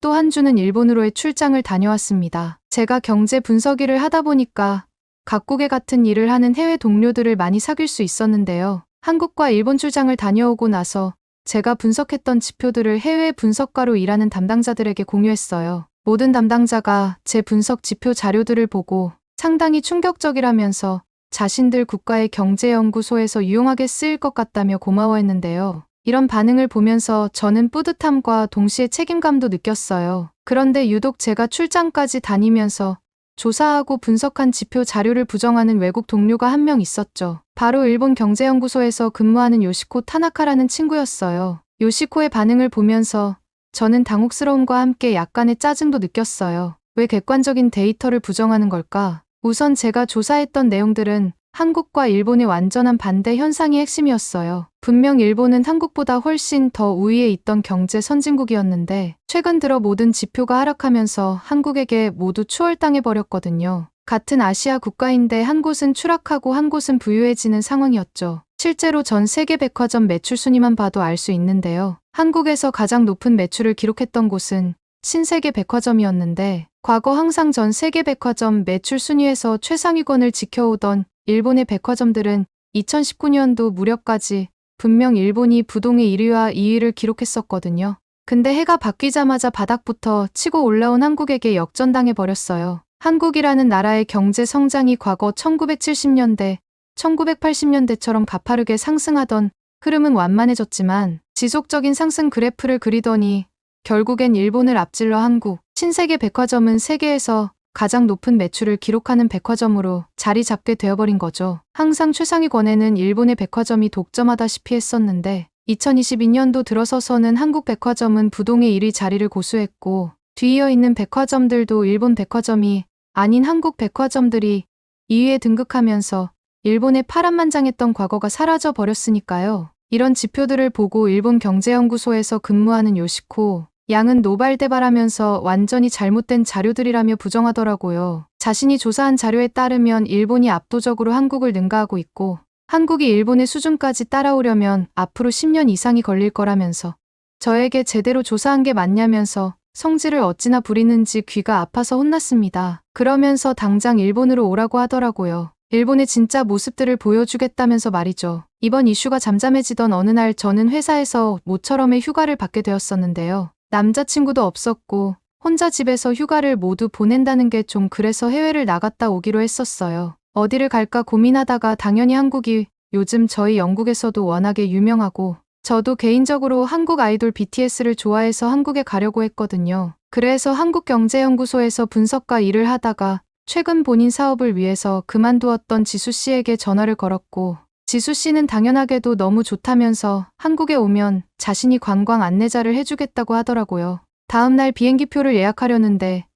A: 또 한 주는 일본으로의 출장을 다녀왔습니다. 제가 경제 분석 일을 하다 보니까 각국의 같은 일을 하는 해외 동료들을 많이 사귈 수 있었는데요. 한국과 일본 출장을 다녀오고 나서 제가 분석했던 지표들을 해외 분석가로 일하는 담당자들에게 공유했어요. 모든 담당자가 제 분석 지표 자료들을 보고 상당히 충격적이라면서 자신들 국가의 경제연구소에서 유용하게 쓰일 것 같다며 고마워했는데요. 이런 반응을 보면서 저는 뿌듯함과 동시에 책임감도 느꼈어요. 그런데 유독 제가 출장까지 다니면서 조사하고 분석한 지표 자료를 부정하는 외국 동료가 한 명 있었죠. 바로 일본 경제연구소에서 근무하는 요시코 타나카라는 친구였어요. 요시코의 반응을 보면서 저는 당혹스러움과 함께 약간의 짜증도 느꼈어요. 왜 객관적인 데이터를 부정하는 걸까? 우선 제가 조사했던 내용들은 한국과 일본의 완전한 반대 현상이 핵심이었어요. 분명 일본은 한국보다 훨씬 더 우위에 있던 경제 선진국이었는데 최근 들어 모든 지표가 하락하면서 한국에게 모두 추월당해버렸거든요. 같은 아시아 국가인데 한 곳은 추락하고 한 곳은 부유해지는 상황이었죠. 실제로 전 세계 백화점 매출 순위만 봐도 알 수 있는데요. 한국에서 가장 높은 매출을 기록했던 곳은 신세계 백화점이었는데 과거 항상 전 세계 백화점 매출 순위에서 최상위권을 지켜오던 일본의 백화점들은 2019년도 무렵까지 분명 일본이 부동의 1위와 2위를 기록했었거든요. 근데 해가 바뀌자마자 바닥부터 치고 올라온 한국에게 역전당해 버렸어요. 한국이라는 나라의 경제 성장이 과거 1970년대, 1980년대처럼 가파르게 상승하던 흐름은 완만해졌지만 지속적인 상승 그래프를 그리더니 결국엔 일본을 앞질러 한국, 신세계 백화점은 세계에서 가장 높은 매출을 기록하는 백화점으로 자리 잡게 되어버린 거죠. 항상 최상위권에는 일본의 백화점이 독점하다시피 했었는데 2022년도 들어서서는 한국 백화점은 부동의 1위 자리를 고수했고 뒤이어 있는 백화점들도 일본 백화점이 아닌 한국 백화점들이 2위에 등극하면서 일본의 파란만장했던 과거가 사라져 버렸으니까요. 이런 지표들을 보고 일본 경제연구소에서 근무하는 요시코 양은 노발대발하면서 완전히 잘못된 자료들이라며 부정하더라고요. 자신이 조사한 자료에 따르면 일본이 압도적으로 한국을 능가하고 있고 한국이 일본의 수준까지 따라오려면 앞으로 10년 이상이 걸릴 거라면서 저에게 제대로 조사한 게 맞냐면서 성질을 어찌나 부리는지 귀가 아파서 혼났습니다. 그러면서 당장 일본으로 오라고 하더라고요. 일본의 진짜 모습들을 보여주겠다면서 말이죠. 이번 이슈가 잠잠해지던 어느 날 저는 회사에서 모처럼의 휴가를 받게 되었었는데요. 남자친구도 없었고 혼자 집에서 휴가를 모두 보낸다는 게 좀 그래서 해외를 나갔다 오기로 했었어요. 어디를 갈까 고민하다가 당연히 한국이 요즘 저희 영국에서도 워낙에 유명하고 저도 개인적으로 한국 아이돌 BTS를 좋아해서 한국에 가려고 했거든요. 그래서 한국경제연구소에서 분석가 일을 하다가 최근 본인 사업을 위해서 그만두었던 지수 씨에게 전화를 걸었고 지수 씨는 당연하게도 너무 좋다면서 한국에 오면 자신이 관광 안내자를 해주겠다고 하더라고요. 다음날 비행기표를 예약하려는데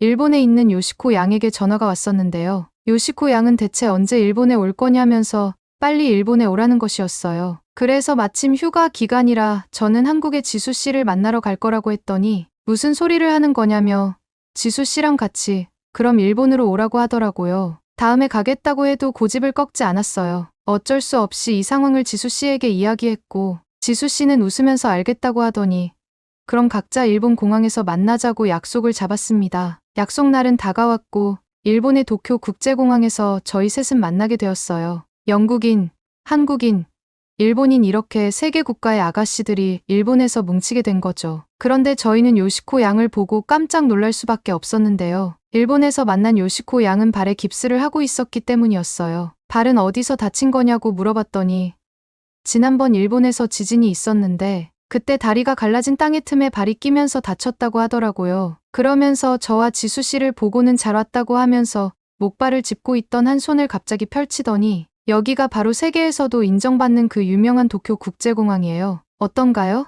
A: 일본에 있는 요시코 양에게 전화가 왔었는데요. 요시코 양은 대체 언제 일본에 올 거냐면서 빨리 일본에 오라는 것이었어요. 그래서 마침 휴가 기간이라 저는 한국에 지수 씨를 만나러 갈 거라고 했더니 무슨 소리를 하는 거냐며 지수 씨랑 같이 그럼 일본으로 오라고 하더라고요. 다음에 가겠다고 해도 고집을 꺾지 않았어요. 어쩔 수 없이 이 상황을 지수 씨에게 이야기했고 지수 씨는 웃으면서 알겠다고 하더니 그럼 각자 일본 공항에서 만나자고 약속을 잡았습니다. 약속 날은 다가왔고 일본의 도쿄 국제공항에서 저희 셋은 만나게 되었어요. 영국인, 한국인, 일본인 이렇게 세 개 국가의 아가씨들이 일본에서 뭉치게 된 거죠. 그런데 저희는 요시코 양을 보고 깜짝 놀랄 수밖에 없었는데요. 일본에서 만난 요시코 양은 발에 깁스를 하고 있었기 때문이었어요. 발은 어디서 다친 거냐고 물어봤더니 지난번 일본에서 지진이 있었는데 그때 다리가 갈라진 땅의 틈에 발이 끼면서 다쳤다고 하더라고요. 그러면서 저와 지수 씨를 보고는 잘 왔다고 하면서 목발을 짚고 있던 한 손을 갑자기 펼치더니 여기가 바로 세계에서도 인정받는 그 유명한 도쿄 국제공항이에요. 어떤가요?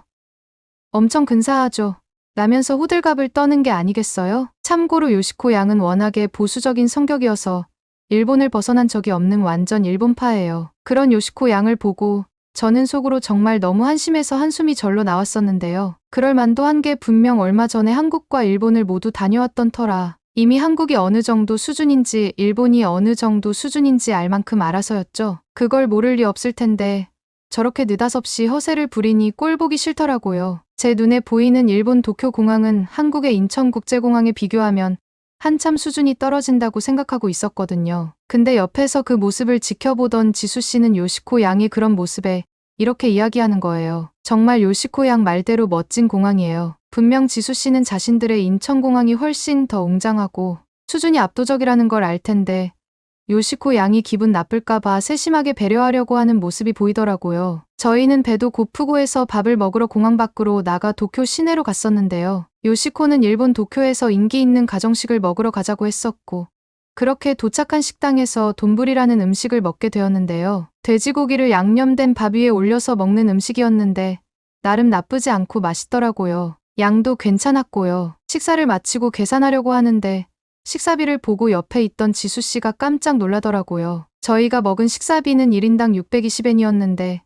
A: 엄청 근사하죠. 라면서 호들갑을 떠는 게 아니겠어요? 참고로 요시코 양은 워낙에 보수적인 성격이어서 일본을 벗어난 적이 없는 완전 일본파예요. 그런 요시코 양을 보고 저는 속으로 정말 너무 한심해서 한숨이 절로 나왔었는데요. 그럴 만도 한 게 분명 얼마 전에 한국과 일본을 모두 다녀왔던 터라 이미 한국이 어느 정도 수준인지 일본이 어느 정도 수준인지 알 만큼 알아서였죠. 그걸 모를 리 없을 텐데 저렇게 느닷없이 허세를 부리니 꼴 보기 싫더라고요. 제 눈에 보이는 일본 도쿄 공항은 한국의 인천국제공항에 비교하면 한참 수준이 떨어진다고 생각하고 있었거든요. 근데 옆에서 그 모습을 지켜보던 지수 씨는 요시코 양이 그런 모습에 이렇게 이야기하는 거예요. 정말 요시코 양 말대로 멋진 공항이에요. 분명 지수 씨는 자신들의 인천공항이 훨씬 더 웅장하고 수준이 압도적이라는 걸 알 텐데 요시코 양이 기분 나쁠까봐 세심하게 배려하려고 하는 모습이 보이더라고요. 저희는 배도 고프고 해서 밥을 먹으러 공항 밖으로 나가 도쿄 시내로 갔었는데요. 요시코는 일본 도쿄에서 인기 있는 가정식을 먹으러 가자고 했었고 그렇게 도착한 식당에서 돈부리라는 음식을 먹게 되었는데요. 돼지고기를 양념된 밥 위에 올려서 먹는 음식이었는데 나름 나쁘지 않고 맛있더라고요. 양도 괜찮았고요. 식사를 마치고 계산하려고 하는데 식사비를 보고 옆에 있던 지수 씨가 깜짝 놀라더라고요. 저희가 먹은 식사비는 1인당 620엔이었는데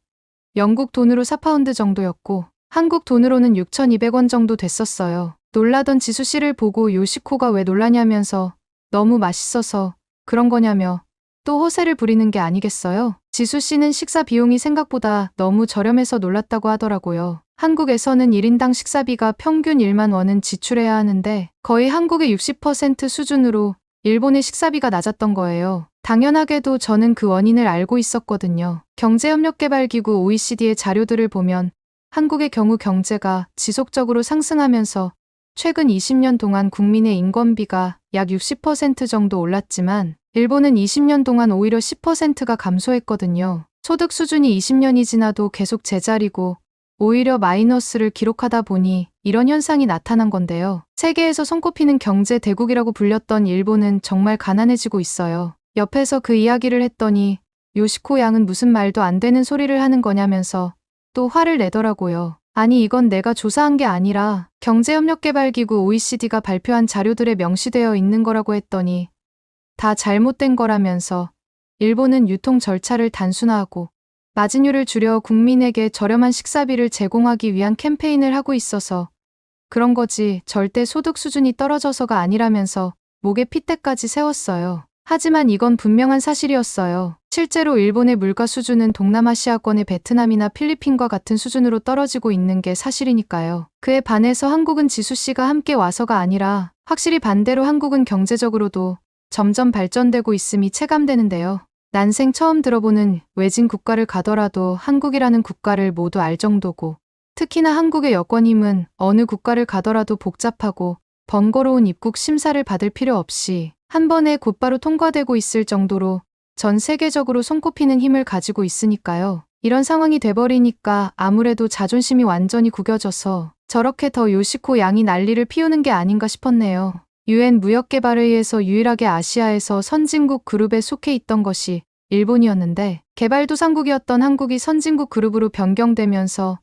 A: 영국 돈으로 4파운드 정도였고 한국 돈으로는 6,200원 정도 됐었어요. 놀라던 지수 씨를 보고 요시코가 왜 놀라냐면서 너무 맛있어서 그런 거냐며 또 허세를 부리는 게 아니겠어요? 지수 씨는 식사 비용이 생각보다 너무 저렴해서 놀랐다고 하더라고요. 한국에서는 1인당 식사비가 평균 1만 원은 지출해야 하는데 거의 한국의 60% 수준으로 일본의 식사비가 낮았던 거예요. 당연하게도 저는 그 원인을 알고 있었거든요. 경제협력개발기구 OECD의 자료들을 보면 한국의 경우 경제가 지속적으로 상승하면서 최근 20년 동안 국민의 인건비가 약 60% 정도 올랐지만 일본은 20년 동안 오히려 10%가 감소했거든요. 소득 수준이 20년이 지나도 계속 제자리고 오히려 마이너스를 기록하다 보니 이런 현상이 나타난 건데요. 세계에서 손꼽히는 경제 대국이라고 불렸던 일본은 정말 가난해지고 있어요. 옆에서 그 이야기를 했더니 요시코 양은 무슨 말도 안 되는 소리를 하는 거냐면서 또 화를 내더라고요. 아니 이건 내가 조사한 게 아니라 경제협력개발기구 OECD가 발표한 자료들에 명시되어 있는 거라고 했더니 다 잘못된 거라면서 일본은 유통 절차를 단순화하고 마진율을 줄여 국민에게 저렴한 식사비를 제공하기 위한 캠페인을 하고 있어서 그런 거지 절대 소득 수준이 떨어져서가 아니라면서 목에 핏대까지 세웠어요. 하지만 이건 분명한 사실이었어요. 실제로 일본의 물가 수준은 동남아시아권의 베트남이나 필리핀과 같은 수준으로 떨어지고 있는 게 사실이니까요. 그에 반해서 한국은 지수 씨가 함께 와서가 아니라 확실히 반대로 한국은 경제적으로도 점점 발전되고 있음이 체감되는데요. 난생 처음 들어보는 외진 국가를 가더라도 한국이라는 국가를 모두 알 정도고, 특히나 한국의 여권임은 어느 국가를 가더라도 복잡하고 번거로운 입국 심사를 받을 필요 없이 한 번에 곧바로 통과되고 있을 정도로 전 세계적으로 손꼽히는 힘을 가지고 있으니까요. 이런 상황이 돼버리니까 아무래도 자존심이 완전히 구겨져서 저렇게 더 요시코 양이 난리를 피우는 게 아닌가 싶었네요. UN 무역개발회의에서 유일하게 아시아에서 선진국 그룹에 속해 있던 것이 일본이었는데, 개발도상국이었던 한국이 선진국 그룹으로 변경되면서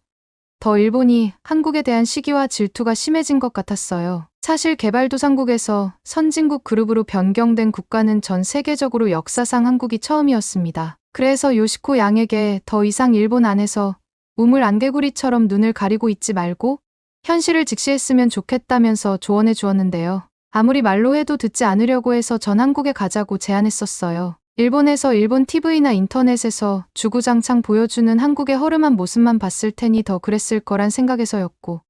A: 더 일본이 한국에 대한 시기와 질투가 심해진 것 같았어요. 사실 개발도상국에서 선진국 그룹으로 변경된 국가는 전 세계적으로 역사상 한국이 처음이었습니다. 그래서 요시코 양에게 더 이상 일본 안에서 우물 안개구리처럼 눈을 가리고 있지 말고 현실을 직시했으면 좋겠다면서 조언해 주었는데요. 아무리 말로 해도 듣지 않으려고 해서 전 한국에 가자고 제안했었어요. 일본에서 일본 TV나 인터넷에서 주구장창 보여주는 한국의 허름한 모습만 봤을 테니 더 그랬을 거란 생각에서였고,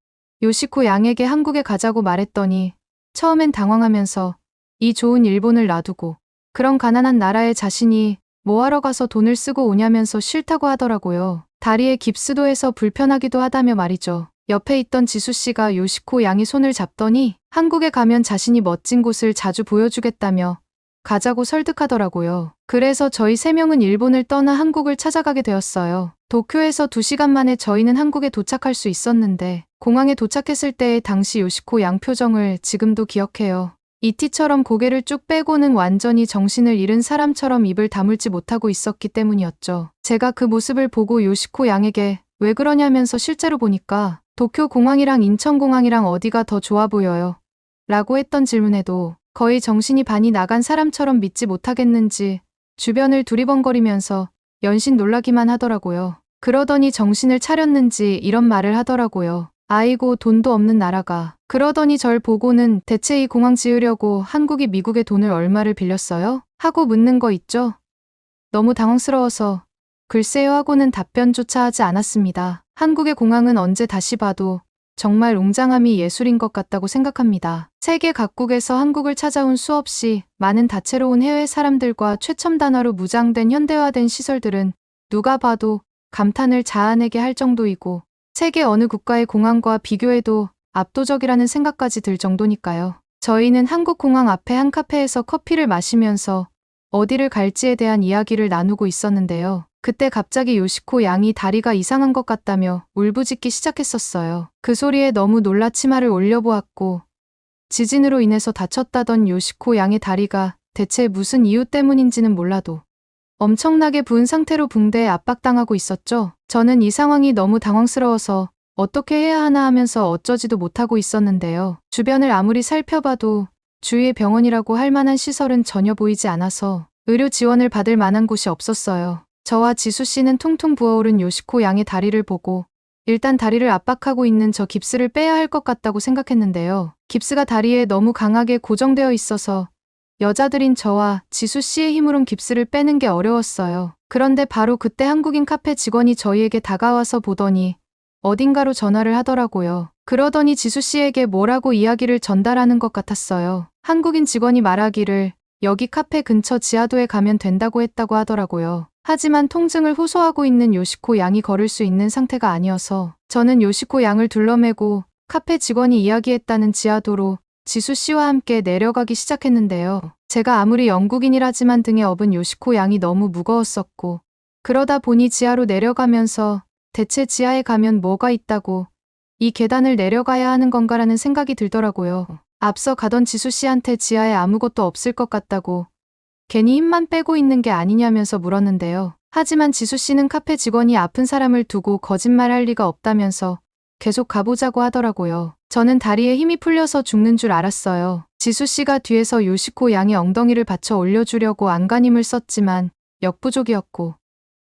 A: 요시코 양에게 한국에 가자고 말했더니 처음엔 당황하면서 이 좋은 일본을 놔두고 그런 가난한 나라에 자신이 뭐하러 가서 돈을 쓰고 오냐면서 싫다고 하더라고요. 다리에 깁스도 해서 불편하기도 하다며 말이죠. 옆에 있던 지수씨가 요시코 양이 손을 잡더니 한국에 가면 자신이 멋진 곳을 자주 보여주겠다며 가자고 설득하더라고요. 그래서 저희 3명은 일본을 떠나 한국을 찾아가게 되었어요. 도쿄에서 2시간 만에 저희는 한국에 도착할 수 있었는데, 공항에 도착했을 때의 당시 요시코 양 표정을 지금도 기억해요. 이티처럼 고개를 쭉 빼고는 완전히 정신을 잃은 사람처럼 입을 다물지 못하고 있었기 때문이었죠. 제가 그 모습을 보고 요시코 양에게 왜 그러냐면서 실제로 보니까 도쿄 공항이랑 인천공항이랑 어디가 더 좋아 보여요? 라고 했던 질문에도 거의 정신이 반이 나간 사람처럼 믿지 못하겠는지 주변을 두리번거리면서 연신 놀라기만 하더라고요. 그러더니 정신을 차렸는지 이런 말을 하더라고요. 아이고, 돈도 없는 나라가. 그러더니 절 보고는 대체 이 공항 지으려고 한국이 미국에 돈을 얼마를 빌렸어요? 하고 묻는 거 있죠? 너무 당황스러워서 글쎄요 하고는 답변조차 하지 않았습니다. 한국의 공항은 언제 다시 봐도 정말 웅장함이 예술인 것 같다고 생각합니다. 세계 각국에서 한국을 찾아온 수없이 많은 다채로운 해외 사람들과 최첨 단화로 무장된 현대화된 시설들은 누가 봐도 감탄을 자아내게 할 정도이고, 세계 어느 국가의 공항과 비교해도 압도적이라는 생각까지 들 정도니까요. 저희는 한국 공항 앞에 한 카페에서 커피를 마시면서 어디를 갈지에 대한 이야기를 나누고 있었는데요. 그때 갑자기 요시코 양이 다리가 이상한 것 같다며 울부짖기 시작했었어요. 그 소리에 너무 놀라 치마를 올려보았고, 지진으로 인해서 다쳤다던 요시코 양의 다리가 대체 무슨 이유 때문인지는 몰라도 엄청나게 부은 상태로 붕대에 압박당하고 있었죠. 저는 이 상황이 너무 당황스러워서 어떻게 해야 하나 하면서 어쩌지도 못하고 있었는데요. 주변을 아무리 살펴봐도 주위에 병원이라고 할 만한 시설은 전혀 보이지 않아서 의료 지원을 받을 만한 곳이 없었어요. 저와 지수 씨는 퉁퉁 부어오른 요시코 양의 다리를 보고 일단 다리를 압박하고 있는 저 깁스를 빼야 할 것 같다고 생각했는데요. 깁스가 다리에 너무 강하게 고정되어 있어서 여자들인 저와 지수 씨의 힘으론 깁스를 빼는 게 어려웠어요. 그런데 바로 그때 한국인 카페 직원이 저희에게 다가와서 보더니 어딘가로 전화를 하더라고요. 그러더니 지수 씨에게 뭐라고 이야기를 전달하는 것 같았어요. 한국인 직원이 말하기를 여기 카페 근처 지하도에 가면 된다고 했다고 하더라고요. 하지만 통증을 호소하고 있는 요시코 양이 걸을 수 있는 상태가 아니어서 저는 요시코 양을 둘러매고 카페 직원이 이야기했다는 지하도로 지수 씨와 함께 내려가기 시작했는데요. 제가 아무리 영국인이라지만 등에 업은 요시코 양이 너무 무거웠었고, 그러다 보니 지하로 내려가면서 대체 지하에 가면 뭐가 있다고 이 계단을 내려가야 하는 건가라는 생각이 들더라고요. 앞서 가던 지수 씨한테 지하에 아무것도 없을 것 같다고 괜히 힘만 빼고 있는 게 아니냐면서 물었는데요. 하지만 지수 씨는 카페 직원이 아픈 사람을 두고 거짓말할 리가 없다면서 계속 가보자고 하더라고요. 저는 다리에 힘이 풀려서 죽는 줄 알았어요. 지수 씨가 뒤에서 요시코 양의 엉덩이를 받쳐 올려주려고 안간힘을 썼지만 역부족이었고,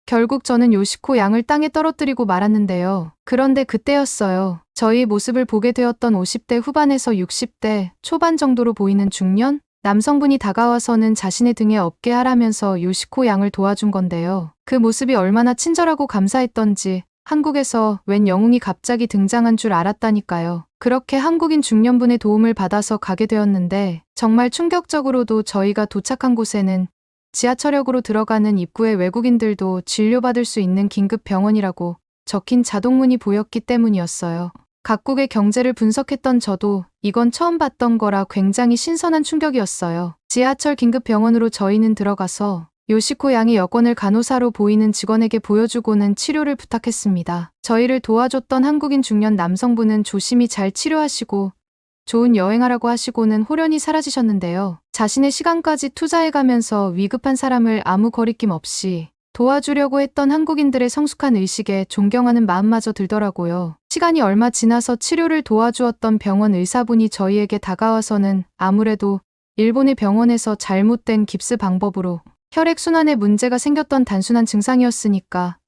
A: 결국 저는 요시코 양을 땅에 떨어뜨리고 말았는데요. 그런데 그때였어요. 저희 모습을 보게 되었던 50대 후반에서 60대 초반 정도로 보이는 중년? 남성분이 다가와서는 자신의 등에 업게 하라면서 요시코 양을 도와준 건데요. 그 모습이 얼마나 친절하고 감사했던지 한국에서 웬 영웅이 갑자기 등장한 줄 알았다니까요. 그렇게 한국인 중년분의 도움을 받아서 가게 되었는데 정말 충격적으로도 저희가 도착한 곳에는 지하철역으로 들어가는 입구에 외국인들도 진료받을 수 있는 긴급 병원이라고 적힌 자동문이 보였기 때문이었어요. 각국의 경제를 분석했던 저도 이건 처음 봤던 거라 굉장히 신선한 충격이었어요. 지하철 긴급병원으로 저희는 들어가서 요시코 양의 여권을 간호사로 보이는 직원에게 보여주고는 치료를 부탁했습니다. 저희를 도와줬던 한국인 중년 남성분은 조심히 잘 치료하시고 좋은 여행하라고 하시고는 호련히 사라지셨는데요. 자신의 시간까지 투자해가면서 위급한 사람을 아무 거리낌 없이 도와주려고 했던 한국인들의 성숙한 의식에 존경하는 마음마저 들더라고요. 시간이 얼마 지나서 치료를 도와주었던 병원 의사분이 저희에게 다가와서는 아무래도 일본의 병원에서 잘못된 깁스 방법으로 혈액순환에 문제가 생겼던 단순한 증상이었으니까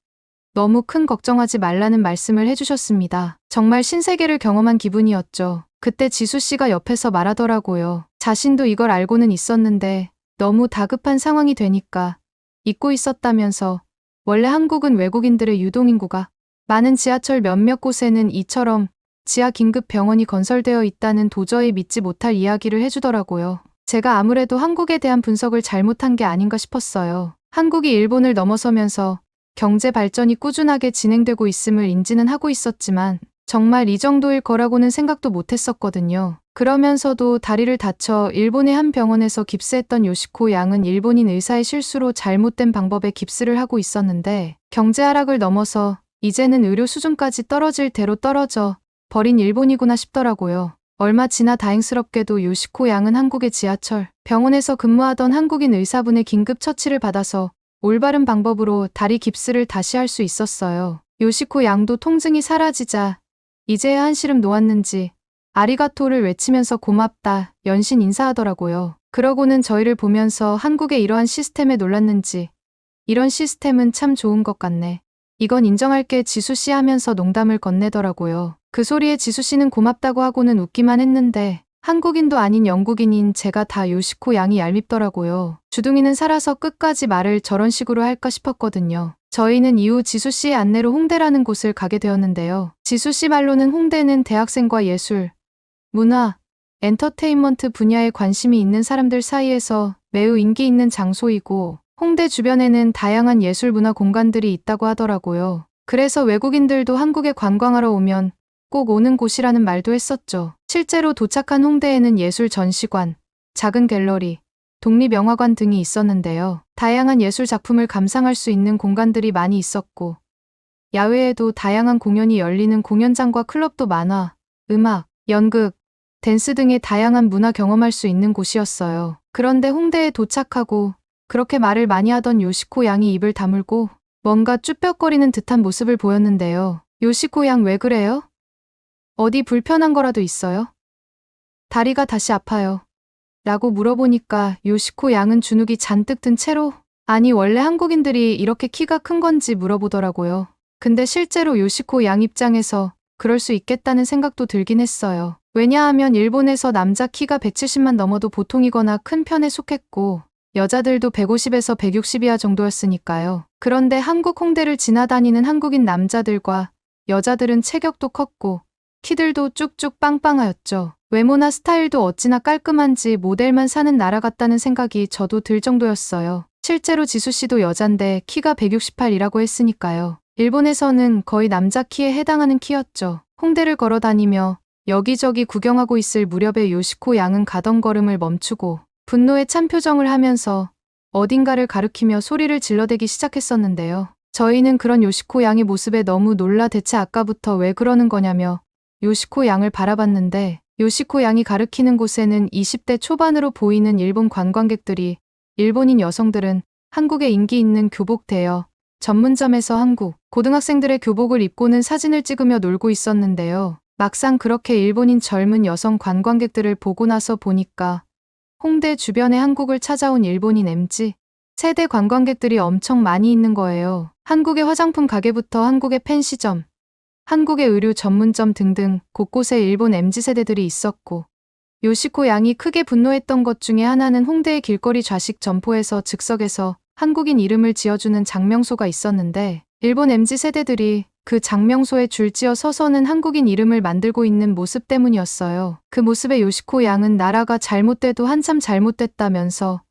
A: 너무 큰 걱정하지 말라는 말씀을 해주셨습니다. 정말 신세계를 경험한 기분이었죠. 그때 지수 씨가 옆에서 말하더라고요. 자신도 이걸 알고는 있었는데 너무 다급한 상황이 되니까 잊고 있었다면서 원래 한국은 외국인들의 유동인구가 많은 지하철 몇몇 곳에는 이처럼 지하 긴급 병원이 건설되어 있다는 도저히 믿지 못할 이야기를 해주더라고요. 제가 아무래도 한국에 대한 분석을 잘못한 게 아닌가 싶었어요. 한국이 일본을 넘어서면서 경제 발전이 꾸준하게 진행되고 있음을 인지는 하고 있었지만 정말 이 정도일 거라고는 생각도 못했었거든요. 그러면서도 다리를 다쳐 일본의 한 병원에서 깁스했던 요시코 양은 일본인 의사의 실수로 잘못된 방법에 깁스를 하고 있었는데 경제 하락을 넘어서 이제는 의료 수준까지 떨어질 대로 떨어져 버린 일본이구나 싶더라고요. 얼마 지나 다행스럽게도 요시코 양은 한국의 지하철 병원에서 근무하던 한국인 의사분의 긴급 처치를 받아서 올바른 방법으로 다리 깁스를 다시 할 수 있었어요. 요시코 양도 통증이 사라지자 이제야 한시름 놓았는지 아리가토를 외치면서 고맙다 연신 인사하더라고요. 그러고는 저희를 보면서 한국의 이러한 시스템에 놀랐는지 이런 시스템은 참 좋은 것 같네. 이건 인정할게 지수씨 하면서 농담을 건네더라고요. 그 소리에 지수씨는 고맙다고 하고는 웃기만 했는데 한국인도 아닌 영국인인 제가 다 요시코 양이 얄밉더라고요. 주둥이는 살아서 끝까지 말을 저런 식으로 할까 싶었거든요. 저희는 이후 지수씨의 안내로 홍대라는 곳을 가게 되었는데요. 지수씨 말로는 홍대는 대학생과 예술, 문화, 엔터테인먼트 분야에 관심이 있는 사람들 사이에서 매우 인기 있는 장소이고 홍대 주변에는 다양한 예술 문화 공간들이 있다고 하더라고요. 그래서 외국인들도 한국에 관광하러 오면 꼭 오는 곳이라는 말도 했었죠. 실제로 도착한 홍대에는 예술 전시관, 작은 갤러리, 독립영화관 등이 있었는데요. 다양한 예술 작품을 감상할 수 있는 공간들이 많이 있었고 야외에도 다양한 공연이 열리는 공연장과 클럽도 많아 음악, 연극, 댄스 등의 다양한 문화 경험할 수 있는 곳이었어요. 그런데 홍대에 도착하고 그렇게 말을 많이 하던 요시코 양이 입을 다물고 뭔가 쭈뼛거리는 듯한 모습을 보였는데요. 요시코 양 왜 그래요? 어디 불편한 거라도 있어요? 다리가 다시 아파요. 라고 물어보니까 요시코 양은 주눅이 잔뜩 든 채로 아니 원래 한국인들이 이렇게 키가 큰 건지 물어보더라고요. 근데 실제로 요시코 양 입장에서 그럴 수 있겠다는 생각도 들긴 했어요. 왜냐하면 일본에서 남자 키가 170만 넘어도 보통이거나 큰 편에 속했고 여자들도 150에서 160 이하 정도였으니까요. 그런데 한국 홍대를 지나다니는 한국인 남자들과 여자들은 체격도 컸고 키들도 쭉쭉 빵빵하였죠. 외모나 스타일도 어찌나 깔끔한지 모델만 사는 나라 같다는 생각이 저도 들 정도였어요. 실제로 지수씨도 여잔데 키가 168이라고 했으니까요. 일본에서는 거의 남자 키에 해당하는 키였죠. 홍대를 걸어다니며 여기저기 구경하고 있을 무렵에 요시코 양은 가던 걸음을 멈추고 분노에 찬 표정을 하면서 어딘가를 가리키며 소리를 질러대기 시작했었는데요. 저희는 그런 요시코 양의 모습에 너무 놀라 대체 아까부터 왜 그러는 거냐며 요시코 양을 바라봤는데 요시코 양이 가리키는 곳에는 20대 초반으로 보이는 일본 관광객들이 일본인 여성들은 한국에 인기 있는 교복 대여 전문점에서 한국 고등학생들의 교복을 입고는 사진을 찍으며 놀고 있었는데요. 막상 그렇게 일본인 젊은 여성 관광객들을 보고 나서 보니까 홍대 주변에 한국을 찾아온 일본인 MZ 세대 관광객들이 엄청 많이 있는 거예요. 한국의 화장품 가게부터 한국의 펜시점, 한국의 의류 전문점 등등 곳곳에 일본 MZ세대들이 있었고 요시코 양이 크게 분노했던 것 중에 하나는 홍대의 길거리 좌식 점포에서 즉석에서 한국인 이름을 지어주는 장명소가 있었는데 일본 MZ세대들이 그 장명소에 줄지어 서서는 한국인 이름을 만들고 있는 모습 때문이었어요. 그 모습에 요시코 양은 나라가 잘못돼도 한참 잘못됐다면서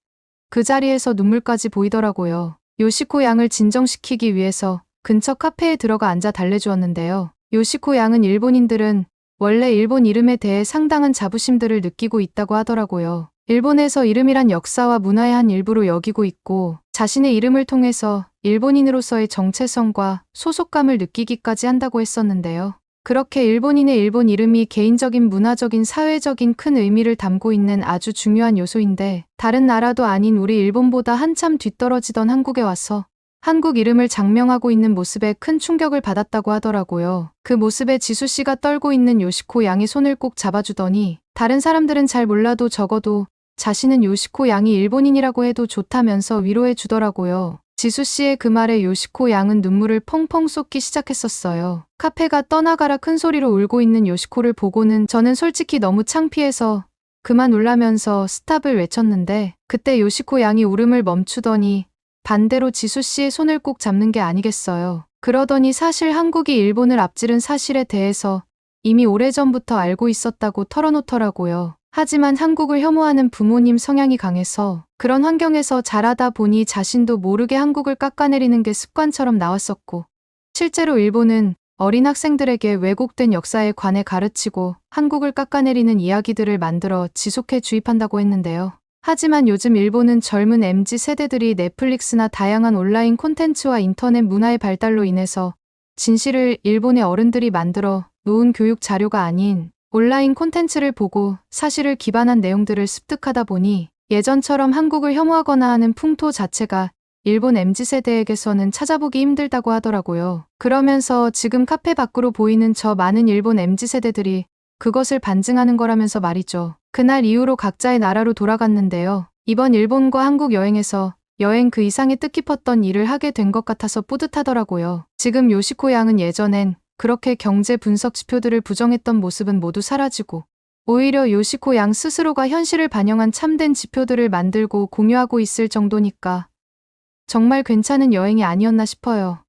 A: 그 자리에서 눈물까지 보이더라고요. 요시코 양을 진정시키기 위해서 근처 카페에 들어가 앉아 달래주었는데요. 요시코 양은 일본인들은 원래 일본 이름에 대해 상당한 자부심들을 느끼고 있다고 하더라고요. 일본에서 이름이란 역사와 문화의 한 일부로 여기고 있고 자신의 이름을 통해서 일본인으로서의 정체성과 소속감을 느끼기까지 한다고 했었는데요. 그렇게 일본인의 일본 이름이 개인적인 문화적인 사회적인 큰 의미를 담고 있는 아주 중요한 요소인데 다른 나라도 아닌 우리 일본보다 한참 뒤떨어지던 한국에 와서 한국 이름을 장명하고 있는 모습에 큰 충격을 받았다고 하더라고요. 그 모습에 지수 씨가 떨고 있는 요시코 양의 손을 꼭 잡아주더니 다른 사람들은 잘 몰라도 적어도 자신은 요시코 양이 일본인이라고 해도 좋다면서 위로해 주더라고요. 지수 씨의 그 말에 요시코 양은 눈물을 펑펑 쏟기 시작했었어요. 카페가 떠나가라 큰 소리로 울고 있는 요시코를 보고는 저는 솔직히 너무 창피해서 그만 울라면서 스탑을 외쳤는데 그때 요시코 양이 울음을 멈추더니 반대로 지수 씨의 손을 꼭 잡는 게 아니겠어요. 그러더니 사실 한국이 일본을 앞지른 사실에 대해서 이미 오래전부터 알고 있었다고 털어놓더라고요. 하지만 한국을 혐오하는 부모님 성향이 강해서 그런 환경에서 자라다 보니 자신도 모르게 한국을 깎아내리는 게 습관처럼 나왔었고 실제로 일본은 어린 학생들에게 왜곡된 역사에 관해 가르치고 한국을 깎아내리는 이야기들을 만들어 지속해 주입한다고 했는데요. 하지만 요즘 일본은 젊은 MZ 세대들이 넷플릭스나 다양한 온라인 콘텐츠와 인터넷 문화의 발달로 인해서 진실을 일본의 어른들이 만들어 놓은 교육 자료가 아닌 온라인 콘텐츠를 보고 사실을 기반한 내용들을 습득하다 보니 예전처럼 한국을 혐오하거나 하는 풍토 자체가 일본 MZ세대에게서는 찾아보기 힘들다고 하더라고요. 그러면서 지금 카페 밖으로 보이는 저 많은 일본 MZ세대들이 그것을 반증하는 거라면서 말이죠. 그날 이후로 각자의 나라로 돌아갔는데요. 이번 일본과 한국 여행에서 여행 그 이상의 뜻깊었던 일을 하게 된 것 같아서 뿌듯하더라고요. 지금 요시코 양은 예전엔 그렇게 경제 분석 지표들을 부정했던 모습은 모두 사라지고 오히려 요시코 양 스스로가 현실을 반영한 참된 지표들을 만들고 공유하고 있을 정도니까 정말 괜찮은 여행이 아니었나 싶어요.